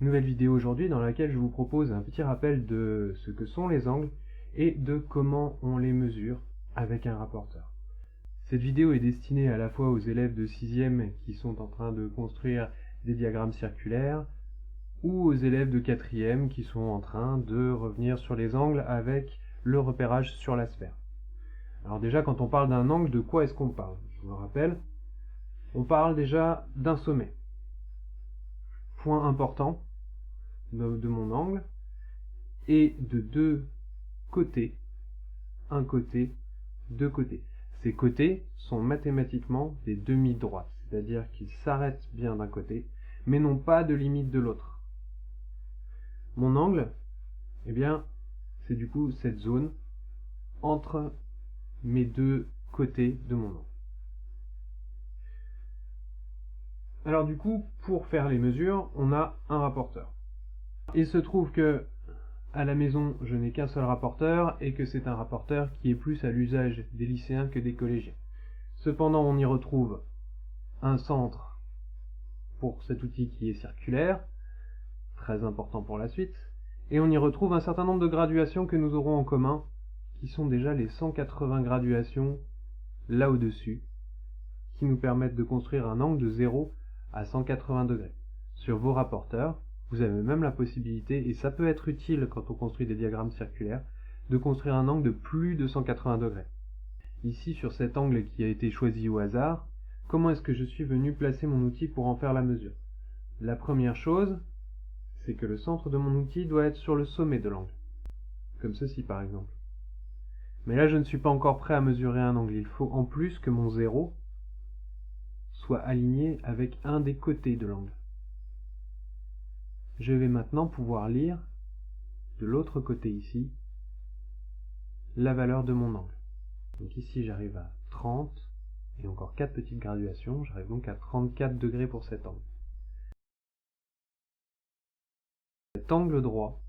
Nouvelle vidéo aujourd'hui dans laquelle je vous propose un petit rappel de ce que sont les angles et de comment on les mesure avec un rapporteur. Cette vidéo est destinée à la fois aux élèves de 6e qui sont en train de construire des diagrammes circulaires ou aux élèves de 4e qui sont en train de revenir sur les angles avec le repérage sur la sphère. Alors déjà, quand on parle d'un angle, de quoi est-ce qu'on parle? Je me rappelle, on parle déjà d'un sommet. Point important de mon angle, et de deux côtés, un côté, deux côtés. Ces côtés sont mathématiquement des demi-droites, c'est-à-dire qu'ils s'arrêtent bien d'un côté, mais n'ont pas de limite de l'autre. Mon angle, eh bien, c'est du coup cette zone entre mes deux côtés de mon angle. Alors du coup, pour faire les mesures, on a un rapporteur. Il se trouve que à la maison, je n'ai qu'un seul rapporteur et que c'est un rapporteur qui est plus à l'usage des lycéens que des collégiens. Cependant, on y retrouve un centre pour cet outil qui est circulaire, très important pour la suite, et on y retrouve un certain nombre de graduations que nous aurons en commun, qui sont déjà les 180 graduations là au-dessus, qui nous permettent de construire un angle de 0 à 180 degrés. Sur vos rapporteurs, vous avez même la possibilité, et ça peut être utile quand on construit des diagrammes circulaires, de construire un angle de plus de 180 degrés. Ici, sur cet angle qui a été choisi au hasard, comment est-ce que je suis venu placer mon outil pour en faire la mesure? La première chose, c'est que le centre de mon outil doit être sur le sommet de l'angle. Comme ceci par exemple. Mais là, je ne suis pas encore prêt à mesurer un angle. Il faut en plus que mon 0 soit aligné avec un des côtés de l'angle. Je vais maintenant pouvoir lire, de l'autre côté ici, la valeur de mon angle. Donc ici j'arrive à 30, et encore 4 petites graduations, j'arrive donc à 34 degrés pour cet angle. Cet angle droit,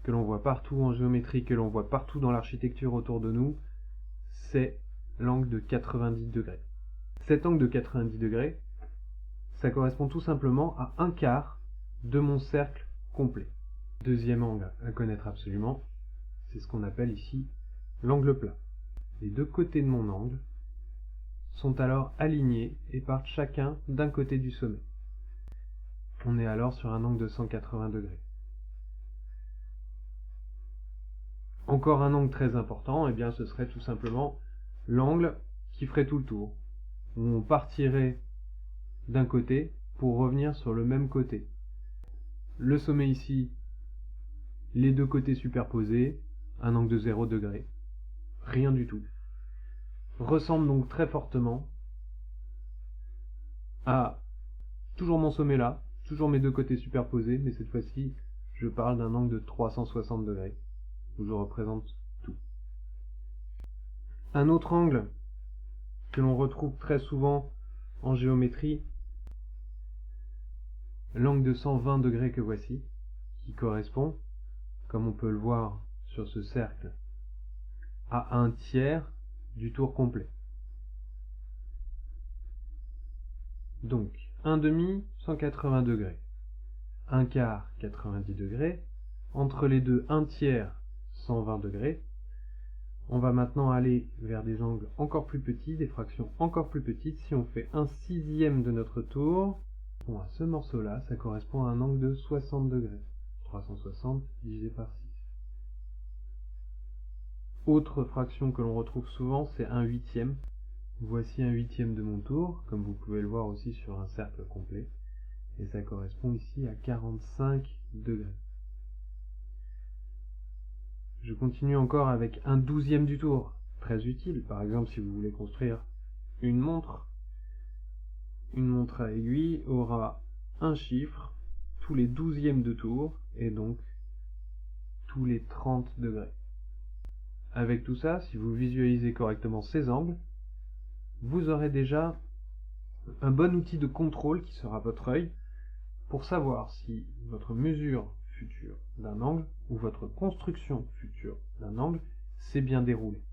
que l'on voit partout en géométrie, que l'on voit partout dans l'architecture autour de nous, c'est l'angle de 90 degrés. Cet angle de 90 degrés, ça correspond tout simplement à un quart de mon cercle complet. Deuxième angle à connaître absolument, c'est ce qu'on appelle ici l'angle plat. Les deux côtés de mon angle sont alors alignés et partent chacun d'un côté du sommet. On est alors sur un angle de 180 degrés. Encore un angle très important, eh bien ce serait tout simplement l'angle qui ferait tout le tour, où on partirait d'un côté pour revenir sur le même côté. Le sommet ici, les deux côtés superposés, un angle de 0 degré, rien du tout. Ressemble donc très fortement à toujours mon sommet là, toujours mes deux côtés superposés, mais cette fois-ci, je parle d'un angle de 360 degrés, où je représente tout. Un autre angle que l'on retrouve très souvent en géométrie, l'angle de 120 degrés que voici, qui correspond, comme on peut le voir sur ce cercle, à un tiers du tour complet. Donc, un demi, 180 degrés, un quart, 90 degrés, entre les deux, un tiers, 120 degrés. On va maintenant aller vers des angles encore plus petits, des fractions encore plus petites. Si on fait un sixième de notre tour, bon, à ce morceau-là, ça correspond à un angle de 60 degrés. 360 divisé par 6. Autre fraction que l'on retrouve souvent, c'est un huitième. Voici un huitième de mon tour, comme vous pouvez le voir aussi sur un cercle complet. Et ça correspond ici à 45 degrés. Je continue encore avec un douzième du tour, très utile. Par exemple, si vous voulez construire une montre à aiguille aura un chiffre tous les douzièmes de tour, et donc tous les 30 degrés. Avec tout ça, si vous visualisez correctement ces angles, vous aurez déjà un bon outil de contrôle qui sera votre œil pour savoir si votre mesure future d'un angle ou votre construction future d'un angle s'est bien déroulée.